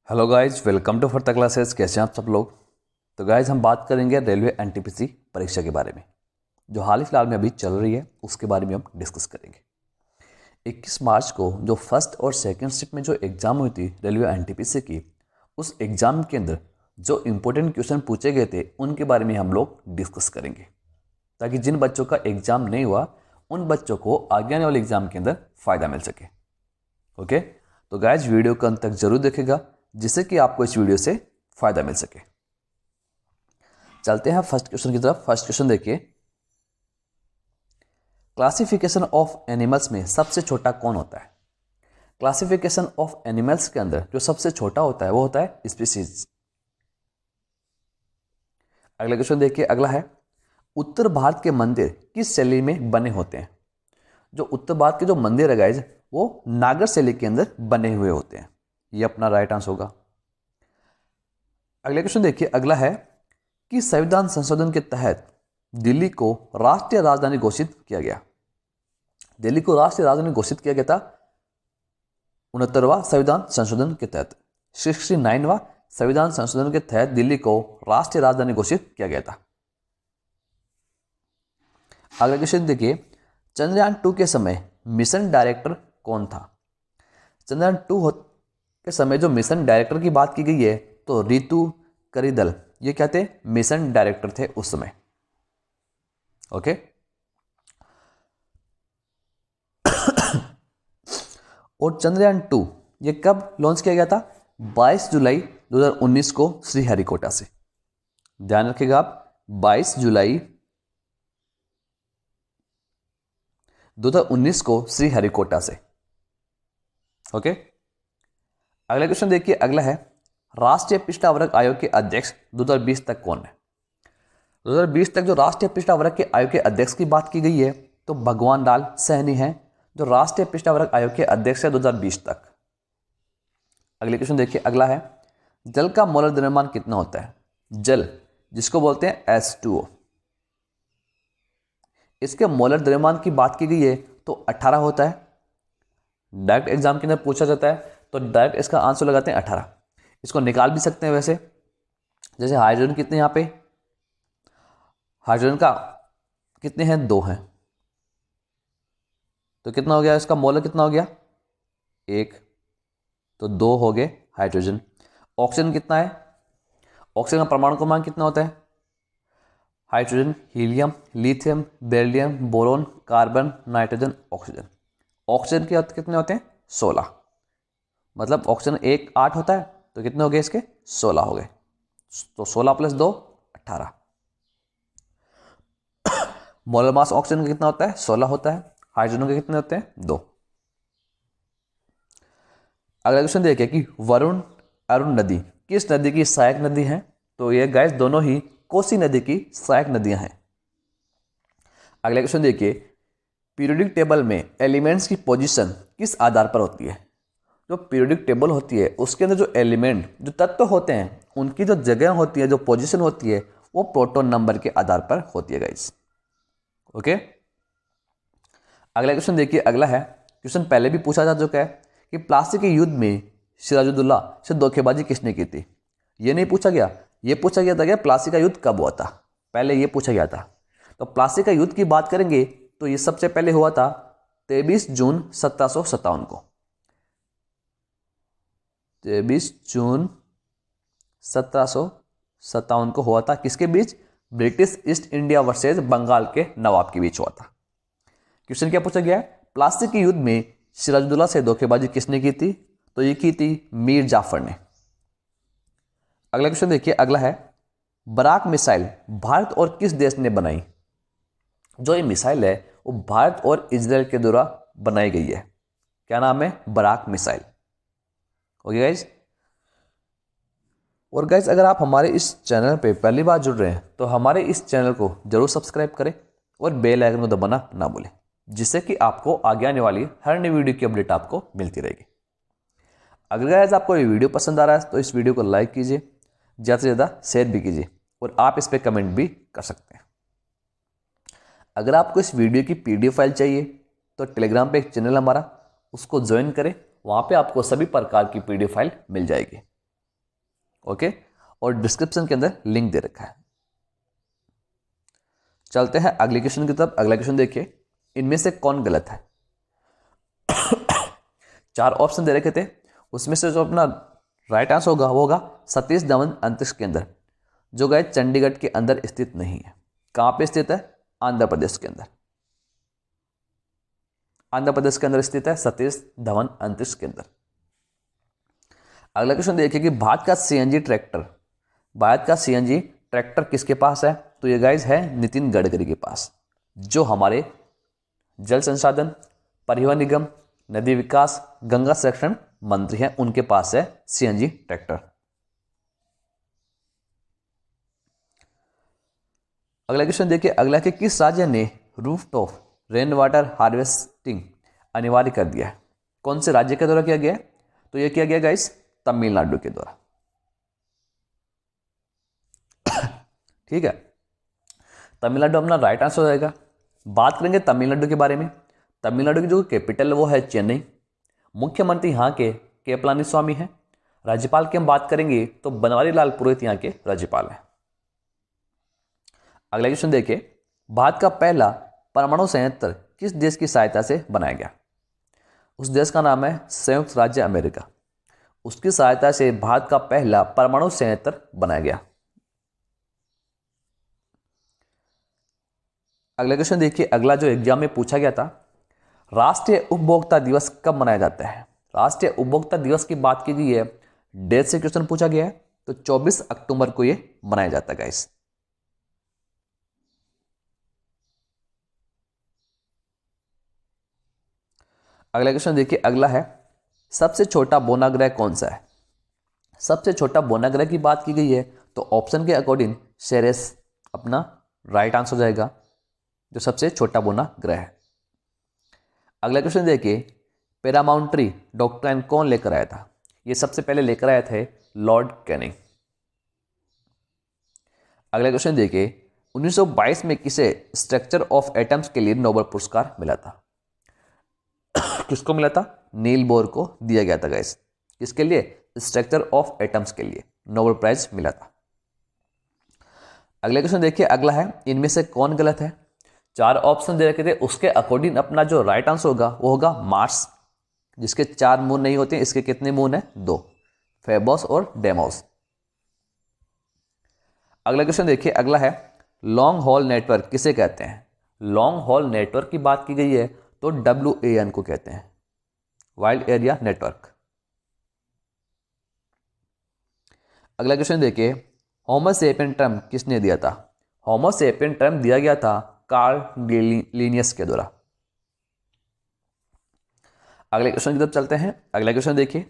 Hello guys, welcome to फर्ता classes. कैसे हैं आप सब लोग। तो गाइज हम बात करेंगे रेलवे एनटीपीसी परीक्षा के बारे में, जो हाल ही फिलहाल में अभी चल रही है। उसके बारे में हम डिस्कस करेंगे। 21 मार्च को जो फर्स्ट और सेकंड शिफ्ट में जो एग्ज़ाम हुई थी रेलवे एनटीपीसी की, उस एग्ज़ाम के अंदर जो इंपॉर्टेंट क्वेश्चन पूछे गए थे उनके बारे में हम लोग डिस्कस करेंगे, ताकि जिन बच्चों का एग्ज़ाम नहीं हुआ उन बच्चों को आगे आने वाले एग्ज़ाम के अंदर फ़ायदा मिल सके। ओके, तो गाइज वीडियो को अंत तक जरूर देखेगा, जिससे कि आपको इस वीडियो से फायदा मिल सके। चलते हैं फर्स्ट क्वेश्चन की तरफ। फर्स्ट क्वेश्चन देखिए, क्लासिफिकेशन ऑफ एनिमल्स में सबसे छोटा कौन होता है। क्लासिफिकेशन ऑफ एनिमल्स के अंदर जो सबसे छोटा होता है वो होता है स्पीसीज। अगला क्वेश्चन देखिए, अगला है, उत्तर भारत के मंदिर किस शैली में बने होते हैं। जो उत्तर भारत के जो मंदिर है गाइज, वो नागर शैली के अंदर बने हुए होते हैं। ये अपना राइट आंसर होगा। अगला क्वेश्चन देखिए, अगला है कि संविधान संशोधन के तहत दिल्ली को राष्ट्रीय राजधानी घोषित किया गया। दिल्ली को राष्ट्रीय राजधानी घोषित किया गया था 69वां संविधान संशोधन के तहत। 69वां संविधान संशोधन के तहत दिल्ली को राष्ट्रीय राजधानी घोषित किया गया था। अगला क्वेश्चन देखिए, चंद्रयान 2 के समय मिशन डायरेक्टर कौन था। चंद्रयान 2 के समय जो मिशन डायरेक्टर की बात की गई है, तो रितु करिदल, ये क्या थे, मिशन डायरेक्टर थे उस समय। ओके, और चंद्रयान 2 ये कब लॉन्च किया गया था, 22 जुलाई 2019 को श्रीहरिकोटा से। ध्यान रखिएगा आप, 22 जुलाई 2019 को श्रीहरिकोटा से। ओके, अगला क्वेश्चन देखिए, अगला है, राष्ट्रीय पिछड़ा वर्ग आयोग के अध्यक्ष 2020 तक कौन है। 2020 तक जो राष्ट्रीय पिछड़ा वर्ग के आयोग के अध्यक्ष की बात की गई है, तो भगवान लाल सैनी हैं जो राष्ट्रीय पिछड़ा वर्ग आयोग के अध्यक्ष है 2020 तक। अगले क्वेश्चन देखिए, अगला है, जल का मोलर द्रव्यमान कितना होता है। जल जिसको बोलते हैं H2O, इसके मोलर द्रव्यमान की बात की गई है तो 18 होता है। डायरेक्ट एग्जाम के अंदर पूछा जाता है तो डायरेक्ट इसका आंसर लगाते हैं 18। इसको निकाल भी सकते हैं वैसे, जैसे हाइड्रोजन कितने यहाँ पे, हाइड्रोजन का कितने हैं, 2 हैं, तो कितना हो गया इसका मोलर, कितना हो गया 1, तो 2 हो गए हाइड्रोजन। ऑक्सीजन कितना है, ऑक्सीजन का परमाणु क्रमांक कितना होता है, hydrogen, helium, lithium, beryllium, boron, carbon, nitrogen, oxygen. Oxygen के अर्थ कितने होते हैं, 16। मतलब ऑक्सीजन 1 8 होता है, तो कितने हो गए इसके, 16 हो गए। तो 16 + 2 18। मोलर मास ऑक्सीजन का कितना होता है, 16 होता है। हाइड्रोजन के कितने होते हैं, 2। अगला क्वेश्चन देखिए कि वरुण अरुण नदी किस नदी की सहायक नदी है। तो ये गाइस दोनों ही कोसी नदी की सहायक नदियां हैं। अगला क्वेश्चन देखिए, पीरियोडिक टेबल में एलिमेंट्स की पोजीशन किस आधार पर होती है। जो पीरियोडिक टेबल होती है उसके अंदर जो एलिमेंट, जो तत्व होते हैं, उनकी जो जगह होती है, जो पोजीशन होती है, वो प्रोटॉन नंबर के आधार पर होती है गाइस। ओके, अगला क्वेश्चन देखिए, अगला है, क्वेश्चन पहले भी पूछा जा चुका है कि प्लासी के युद्ध में सिराजुद्दौला से धोखेबाजी किसने की थी। ये नहीं पूछा गया, ये पूछा गया था कि प्लासी का युद्ध कब हुआ था, पहले ये पूछा गया था। तो प्लासी का युद्ध की बात करेंगे तो ये सबसे पहले हुआ था 23 जून 1757 को। 23 जून 1757 को हुआ था। किसके बीच, British East India versus Bengal के नवाब के बीच हुआ था। क्वेश्चन क्या पूछा गया है, प्लासी के युद्ध में सिराजुद्दौला से धोखेबाजी किसने की थी। तो ये की थी मीर जाफर ने। अगला क्वेश्चन देखिए, अगला है, बराक मिसाइल भारत और किस देश ने बनाई। जो ये मिसाइल है वो भारत और इजराइल के द्वारा बनाई गई है। क्या नाम है, बराक मिसाइल। ओके गाइज, और गाइज अगर आप हमारे इस चैनल पे पहली बार जुड़ रहे हैं तो हमारे इस चैनल को जरूर सब्सक्राइब करें और बेल आइकन को दबाना ना भूलें, जिससे कि आपको आगे आने वाली हर नई वीडियो की अपडेट आपको मिलती रहेगी। अगर गाइस आपको ये वीडियो पसंद आ रहा है तो इस वीडियो को लाइक कीजिए, ज़्यादा से ज़्यादा शेयर भी कीजिए, और आप इस पर कमेंट भी कर सकते हैं। अगर आपको इस वीडियो की PDF फाइल चाहिए तो टेलीग्राम पे एक चैनल हमारा, उसको ज्वाइन करें, वहाँ पे आपको सभी प्रकार की PDF फाइल मिल जाएगी। ओके, और डिस्क्रिप्शन के अंदर लिंक दे रखा है। चलते हैं अगले क्वेश्चन की तरफ। अगला क्वेश्चन देखिए, इनमें से कौन गलत है? 4 ऑप्शन दे रखे थे, उसमें से जो अपना राइट आंसर होगा वो होगा सतीश धवन अंतरिक्ष केंद्र, जो गाइस चंडीगढ़ के अंदर स्थित नहीं है। कहां पे स्थित है? आंध्र प्रदेश के अंदर। आंध्र प्रदेश के अंदर स्थित है सतीश धवन अंतरिक्ष केंद्र। अगला क्वेश्चन देखिए कि भारत का सीएनजी ट्रैक्टर किसके पास है? तो ये गाइस है नितिन गडकरी के पास, जो हमारे जल संसाधन, परिवहन निगम, नदी विकास, गंगा संरक्षण मंत्री हैं, उनके पास है सीएनजी ट्रैक्टर। अगला क्वेश्चन देखिए, अगला कि किस राज्य ने रूफटॉप रेन वाटर हार्वेस्टिंग अनिवार्य कर दिया है? कौन से राज्य के द्वारा किया गया है? तो यह किया गया गाइस तमिलनाडु के द्वारा। ठीक है, तमिलनाडु अपना राइट आंसर हो जाएगा। बात करेंगे तमिलनाडु के बारे में। तमिलनाडु की जो कैपिटल वो है चेन्नई। मुख्यमंत्री यहाँ के पलानीस्वामी हैं। राज्यपाल की हम बात करेंगे तो बनवारी लाल पुरोहित यहाँ के राज्यपाल हैं। अगला क्वेश्चन देखिए, भारत का पहला परमाणु संयंत्र किस देश की सहायता से बनाया गया? उस देश का नाम है संयुक्त राज्य अमेरिका। उसकी सहायता से भारत का पहला परमाणु संयंत्र बनाया गया। अगला क्वेश्चन देखिए, अगला जो एग्जाम में पूछा गया था, राष्ट्रीय उपभोक्ता दिवस कब मनाया जाता है? राष्ट्रीय उपभोक्ता दिवस की बात की गई है, डेट से क्वेश्चन पूछा गया है, तो 24 अक्टूबर को यह मनाया जाता है गाइस। अगला क्वेश्चन देखिए, अगला है सबसे छोटा बोनाग्रह कौन सा है? सबसे छोटा बोनाग्रह की बात की गई है तो ऑप्शन के अकॉर्डिंग सेरेस अपना राइट आंसर हो जाएगा, जो सबसे छोटा बोनाग्रह है। अगला क्वेश्चन देखिए, पैरामाउंट्री डॉक्ट्राइन कौन लेकर आया था? ये सबसे पहले लेकर आए थे लॉर्ड कैनिंग। अगला क्वेश्चन देखिए, 1922 में किसे स्ट्रक्चर ऑफ एटम्स के लिए नोबेल पुरस्कार मिला था? किसको मिला था? नील बोर को दिया गया था गाइस। किसके लिए? स्ट्रक्चर ऑफ एटम्स के लिए नोबेल प्राइज मिला था। अगला क्वेश्चन देखिए, अगला है इनमें से कौन गलत है? 4 ऑप्शन दे रखे थे, उसके अकॉर्डिंग अपना जो राइट आंसर होगा वो होगा मार्स, जिसके 4 मून नहीं होते। इसके कितने मून है? 2, फेबोस और डेमोस। अगला क्वेश्चन देखिए, अगला है लॉन्ग हॉल नेटवर्क किसे कहते हैं? लॉन्ग हॉल नेटवर्क की बात की गई है तो WAN को कहते हैं, वाइड एरिया नेटवर्क। अगला क्वेश्चन देखिए, होमो सेपियन टर्म किसने दिया था? होमो सेपियन टर्म दिया गया था कार्ल लिनियस के द्वारा। अगले क्वेश्चन की तरफ चलते हैं। अगला क्वेश्चन देखिए,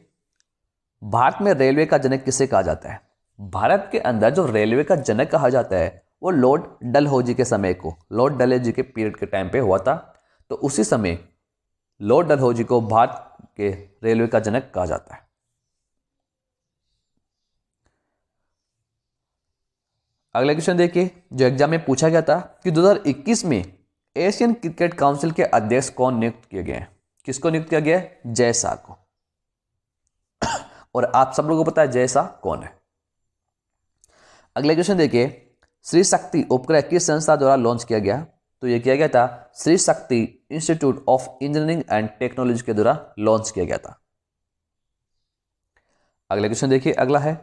भारत में रेलवे का जनक किसे कहा जाता है? भारत के अंदर जो रेलवे का जनक कहा जाता है वो लॉर्ड डलहौजी के समय को, लॉर्ड डलहौजी के पीरियड के टाइम पे हुआ था। तो उसी समय लॉर्ड डलहौजी को भारत के रेलवे का जनक कहा जाता है। अगला क्वेश्चन देखिए, जो एग्जाम में पूछा गया था कि 2021 में एशियन क्रिकेट काउंसिल के अध्यक्ष कौन नियुक्त किए गए हैं? किसको नियुक्त किया गया है? जय शाह को। और आप सब लोगों को पता है जय शाह कौन है। अगला क्वेश्चन देखिए, श्री शक्ति उपग्रह किस संस्था द्वारा लॉन्च किया गया? तो यह किया गया था Shri Shakti institute of engineering and technology के द्वारा लॉन्च किया गया था। अगला क्वेश्चन देखिए, अगला है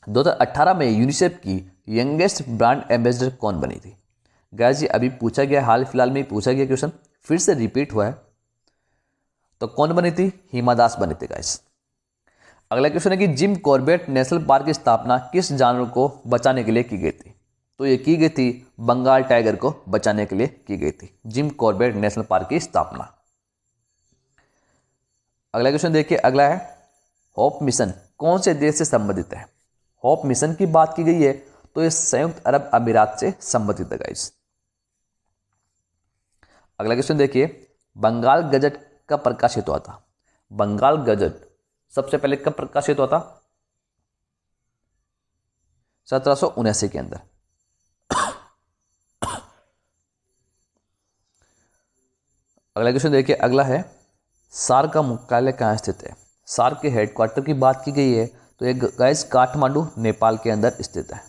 2018 में यूनिसेफ की यंगेस्ट ब्रांड एम्बेसडर कौन बनी थी? गाइस जी अभी पूछा गया, हाल फिलहाल में पूछा गया क्वेश्चन, फिर से रिपीट हुआ है। तो कौन बनी थी? हिमा दास बनी थी गाइस। अगला क्वेश्चन है कि जिम कॉर्बेट नेशनल पार्क की स्थापना किस जानवर को बचाने के लिए की गई थी? तो ये की गई थी बंगाल टाइगर को बचाने के लिए की गई थी जिम कॉर्बेट नेशनल पार्क की स्थापना। अगला क्वेश्चन देखिए, अगला है होप मिशन कौन से देश से संबंधित है? होप मिशन की बात की गई है तो ये संयुक्त अरब अमीरात से संबंधित है गाइस। अगला क्वेश्चन देखिए, बंगाल गजट कब प्रकाशित हुआ था? बंगाल गजट सबसे पहले कब प्रकाशित हुआ था? 1779 के अंदर। अगला क्वेश्चन देखिए, अगला है सार का मुख्यालय कहाँ स्थित है? सार्क के हेडक्वार्टर की बात की गई है तो ये गाइस काठमांडू नेपाल के अंदर स्थित है।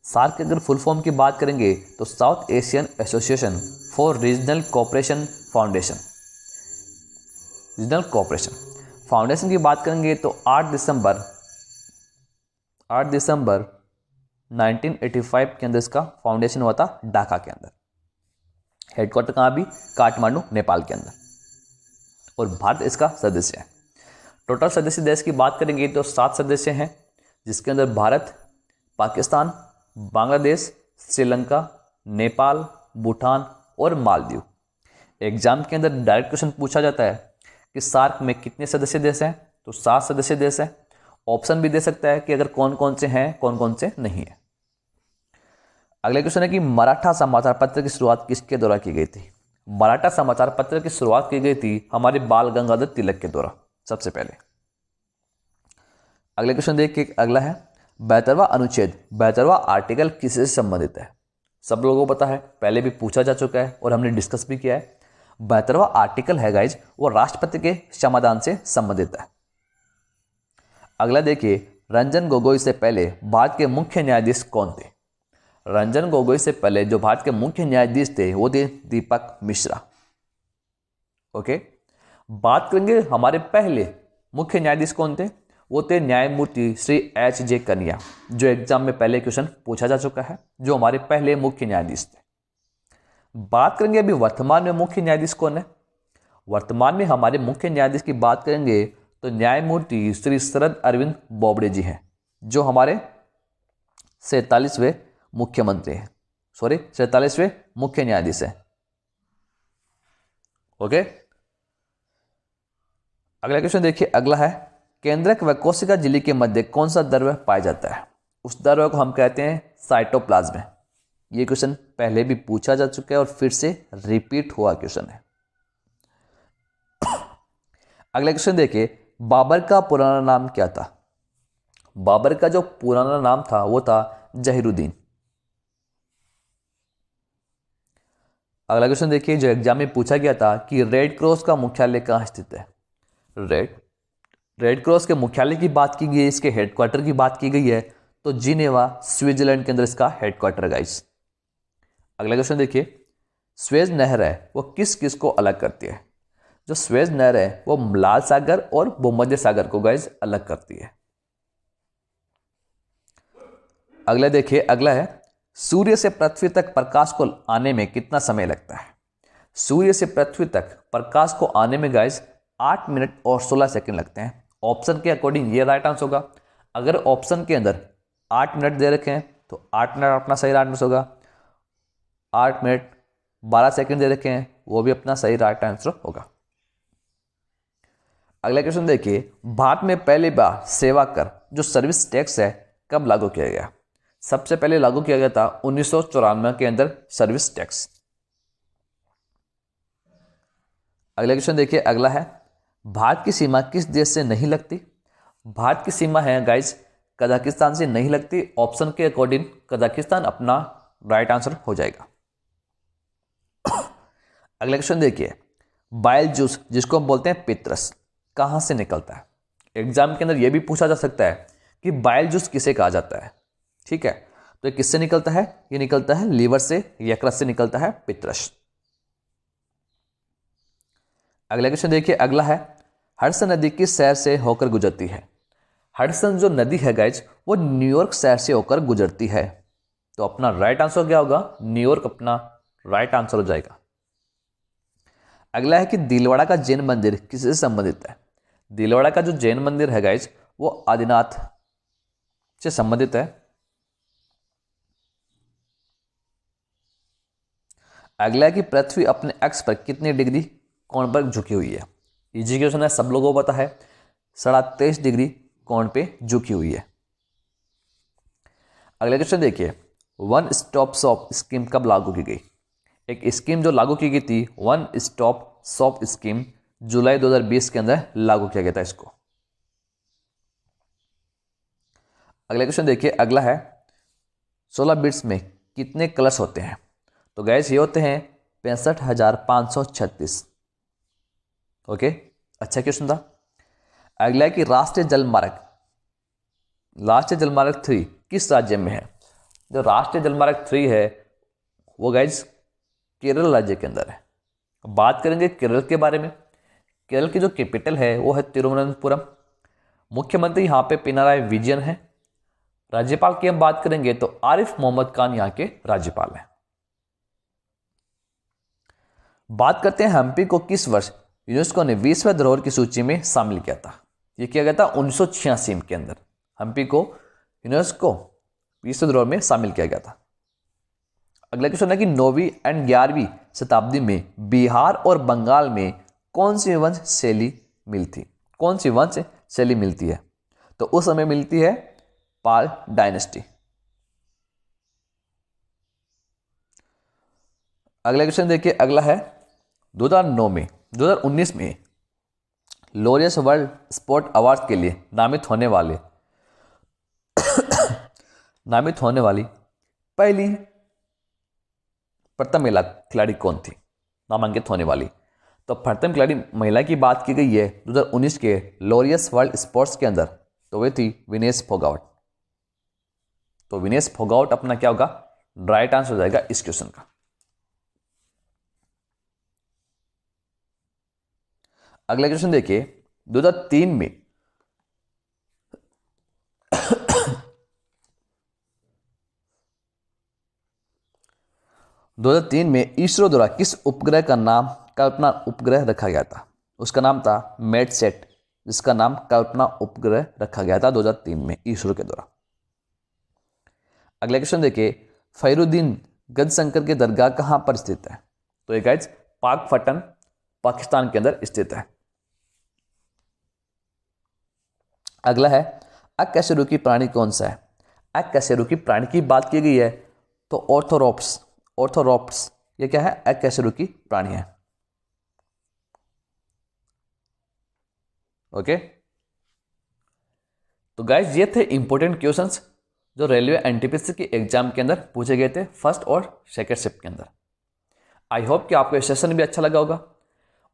सार्क की अगर फुल फॉर्म की बात करेंगे तो south Asian association for regional cooperation foundation. Regional cooperation foundation की बात करेंगे तो 8 दिसंबर 1985 के अंदर इसका फाउंडेशन हुआ था ढाका के अंदर। हेडक्वार्टर कहाँ भी? काठमांडू नेपाल के अंदर, और भारत इसका सदस्य है। टोटल सदस्य देश की बात करेंगे तो 7 सदस्य हैं, जिसके अंदर भारत, पाकिस्तान, बांग्लादेश, श्रीलंका, नेपाल, भूटान और मालदीव। एग्जाम के अंदर डायरेक्ट क्वेश्चन पूछा जाता है कि सार्क में कितने सदस्य देश हैं, तो 7 सदस्य देश हैं। ऑप्शन भी दे सकता है कि अगर कौन कौन से हैं, कौन कौन से नहीं है। अगला क्वेश्चन है कि मराठा समाचार पत्र की शुरुआत किसके द्वारा की गई थी? मराठा समाचार पत्र की शुरुआत की गई थी हमारे बाल गंगाधर तिलक के द्वारा सबसे पहले। अगले क्वेश्चन देखिए, अगला है 72वां अनुच्छेद, 72वां आर्टिकल किससे संबंधित है? सब लोगों को पता है, पहले भी पूछा जा चुका है और हमने डिस्कस भी किया है। 72वां आर्टिकल है गाइज, वो राष्ट्रपति के क्षमादान से संबंधित है। अगला देखिए, रंजन गोगोई से पहले भारत के मुख्य न्यायाधीश कौन थे? रंजन गोगोई से पहले जो भारत के मुख्य न्यायाधीश थे वो थे दीपक मिश्रा। ओके, बात करेंगे हमारे पहले मुख्य न्यायाधीश कौन थे? वो थे न्यायमूर्ति श्री H.J. कनिया, जो एग्जाम में पहले क्वेश्चन पूछा जा चुका है, जो हमारे पहले मुख्य न्यायाधीश थे। बात करेंगे अभी वर्तमान में मुख्य न्यायाधीश कौन है? वर्तमान में हमारे मुख्य न्यायाधीश की बात करेंगे तो न्यायमूर्ति श्री शरद अरविंद बोबडे जी हैं, जो हमारे 47वें मुख्यमंत्री हैं, 47वें मुख्य न्यायाधीश हैं। ओके, अगला क्वेश्चन देखिए, अगला है केंद्रक व कोशिका झिल्ली के मध्य कौन सा द्रव्य पाया जाता है? उस द्रव्य को हम कहते हैं साइटोप्लाज्म। ये क्वेश्चन पहले भी पूछा जा चुका है और फिर से रिपीट हुआ क्वेश्चन है। अगला क्वेश्चन देखिए, बाबर का पुराना नाम क्या था? बाबर का जो पुराना नाम था वो था जहीरुद्दीन। अगला क्वेश्चन देखिए, जो एग्जाम में पूछा गया था कि रेड क्रॉस का मुख्यालय कहाँ स्थित है? रेड क्रॉस के मुख्यालय की बात की गई है, इसके हेडक्वार्टर की बात की गई है तो जिनेवा स्विट्जरलैंड के अंदर इसका हेडक्वार्टर गाइस। अगला क्वेश्चन देखिए, स्वेज नहर है वो किस किस को अलग करती है? जो स्वेज नहर है वो लाल सागर और भूमध्य सागर को गाइस अलग करती है। अगला देखिए, अगला है सूर्य से पृथ्वी तक प्रकाश को आने में कितना समय लगता है? सूर्य से पृथ्वी तक प्रकाश को आने में गाइस 8 मिनट और 16 सेकंड लगते हैं। ऑप्शन के अकॉर्डिंग ये राइट आंसर होगा। अगर ऑप्शन के अंदर 8 मिनट दे रखे हैं तो 8 मिनट अपना सही राइट आंसर होगा। 8 मिनट 12 सेकंड दे रखे हैं, वो भी अपना सही राइट आंसर होगा। अगला क्वेश्चन देखिए, भारत में पहली बार सेवा कर जो सर्विस टैक्स है कब लागू किया गया? सबसे पहले लागू किया गया था 1994 के अंदर सर्विस टैक्स। अगला क्वेश्चन देखिए, अगला है भारत की सीमा किस देश से नहीं लगती? भारत की सीमा है गाइस कजाकिस्तान से नहीं लगती। ऑप्शन के अकॉर्डिंग कजाकिस्तान अपना राइट आंसर हो जाएगा। अगला क्वेश्चन देखिए, बाइल जूस जिसको हम बोलते हैं पित्रस कहां से निकलता है? एग्जाम के अंदर यह भी पूछा जा सकता है कि बाइल जूस किसे कहा जाता है। ठीक है, तो ये किससे निकलता है? ये निकलता है लीवर से, यकृत से निकलता है पित्रस। अगला क्वेश्चन देखिए, अगला है हडसन नदी किस शहर से होकर गुजरती है? हडसन जो नदी है गाइज वो न्यूयॉर्क शहर से होकर गुजरती है, तो अपना राइट आंसर क्या होगा? न्यूयॉर्क अपना राइट आंसर हो जाएगा। अगला है कि दिलवाड़ा का जैन मंदिर किससे संबंधित है? दिलवाड़ा का जो जैन मंदिर है गाइज वो आदिनाथ से संबंधित है। अगला है कि पृथ्वी अपने अक्ष पर कितने डिग्री कोण पर झुकी हुई है? इजी क्वेश्चन है, सब लोगों को पता है 23.5 डिग्री कोण पे झुकी हुई है। अगला क्वेश्चन देखिए, वन स्टॉप शॉप स्कीम कब लागू की गई? एक स्कीम जो लागू की गई थी वन स्टॉप शॉप स्कीम, जुलाई 2020 के अंदर लागू किया गया था इसको। अगला क्वेश्चन देखिए, अगला है 16 बिट्स में कितने कलश होते हैं? तो गैस ये होते हैं 65,536। ओके, अच्छा क्वेश्चन था। अगला है कि राष्ट्रीय जलमार्ग 3 किस राज्य में है? जो राष्ट्रीय जलमार्ग 3 है वो गाइज केरल राज्य के अंदर है। बात करेंगे केरल के बारे में। केरल की जो कैपिटल है वो है तिरुवनंतपुरम। मुख्यमंत्री यहाँ पे पिनाराई विजयन है। राज्यपाल की हम बात करेंगे तो आरिफ मोहम्मद खान यहाँ के राज्यपाल हैं। बात करते हैं हम्पी को किस वर्ष यूनेस्को ने विश्व धरोहर की सूची में शामिल किया था? ये किया गया था 1986 के अंदर। हम्पी को यूनेस्को विश्व धरोहर में शामिल किया गया था। अगला क्वेश्चन है कि 9वीं एंड 11वीं शताब्दी में बिहार और बंगाल में कौन सी वंश शैली मिलती? कौन सी वंश शैली मिलती है? तो उस समय मिलती है पाल डायनेस्टी। अगला क्वेश्चन देखिए, अगला है 2019 में लोरियस वर्ल्ड स्पोर्ट अवार्ड के लिए नामित होने वाली पहली प्रथम महिला खिलाड़ी कौन थी? नामांकित होने वाली तो प्रथम खिलाड़ी महिला की बात की गई है 2019 के लोरियस वर्ल्ड स्पोर्ट्स के अंदर, तो वे थी विनेश फोगाट। तो विनेश फोगाट अपना क्या होगा? राइट आंसर हो जाएगा इस क्वेश्चन का। अगला क्वेश्चन देखिए, 2003 में 2003 में इसरो द्वारा किस उपग्रह का नाम कल्पना उपग्रह रखा गया था? उसका नाम था मेडसेट, जिसका नाम कल्पना उपग्रह रखा गया था 2003 में इसरो के द्वारा। अगला क्वेश्चन देखिए, फखरुद्दीन गजशंकर की दरगाह कहां पर स्थित है? तो ये गाइस पाकपतन पाकिस्तान के अंदर स्थित है। अगला है अकशेरुकी प्राणी कौन सा है? अकशेरुकी प्राणी की बात की गई है तो ऑर्थोरॉप्स ये क्या है? अकशेरुकी प्राणी है। ओके, तो गाइज ये थे इंपॉर्टेंट क्वेश्चंस जो रेलवे एनटीपीसी के एग्जाम के अंदर पूछे गए थे फर्स्ट और सेकेंड शिफ्ट के अंदर। आई होप कि आपको ये सेशन भी अच्छा लगा होगा।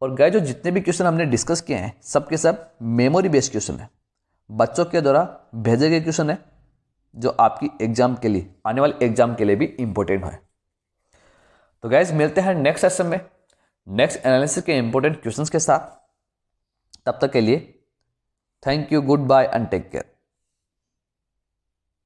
और गाइज जो जितने भी क्वेश्चन हमने डिस्कस किए हैं सब के सब मेमोरी बेस्ड क्वेश्चन है, बच्चों के द्वारा भेजे गए क्वेश्चन है जो आपकी एग्जाम के लिए, आने वाले एग्जाम के लिए भी इंपॉर्टेंट है। तो गाइज मिलते हैं नेक्स्ट सेशन में नेक्स्ट एनालिसिस के इंपॉर्टेंट क्वेश्चंस के साथ। तब तक के लिए thank you, good bye and take care.